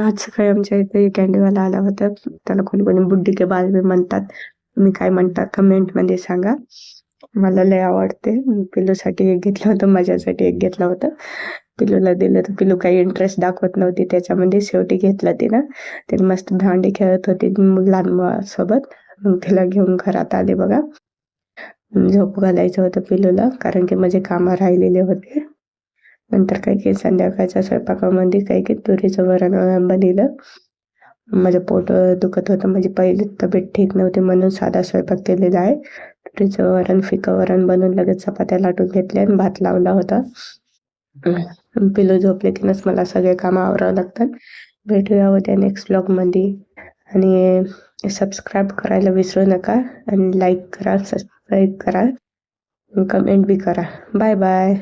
आज सकाळी आमच्या इथे कॅन्डीवाला आला होता. त्याला कोणी कोणी बुड्डी के बाल भी म्हणतात. तुम्ही काय म्हणता कमेंटमध्ये सांगा. मला लय आवडते. पिल्लूसाठी एक घेतलं होतं, माझ्यासाठी एक घेतलं होतं. पिल्लूला दिलं तर पिल्लू काही इंटरेस्ट दाखवत नव्हती त्याच्यामध्ये. शेवटी घेतलं तिनं. तिने मस्त भांडी खेळत होती लहान मुलासोबत. मग तिला घेऊन घरात आले बघा. झोप घालायचं होतं पिल्लूला, कारण की माझे कामं राहिलेले होते. नंतर काही संध्याकाळच्या स्वयंपाकामध्ये काही तुरीचं वरण बनवलं. माझं पोट दुखत होतं, माझी पहिली तब्येत ठीक नव्हती म्हणून साधा स्वयंपाक केलेला आहे. तुरीचं वरण, फिकं वरण बनवून लगेच चपात्या लाटून घेतल्या आणि भात लावला होता. पिल्लू झोपले कीनच मला सगळे कामं आवरावं लागतात. भेटूया उद्या नेक्स्ट ब्लॉगमध्ये. आणि सबस्क्राईब करायला विसरू नका. आणि लाईक करा, सबस्क्राईब करा, कमेंट बी करा. Bye bye.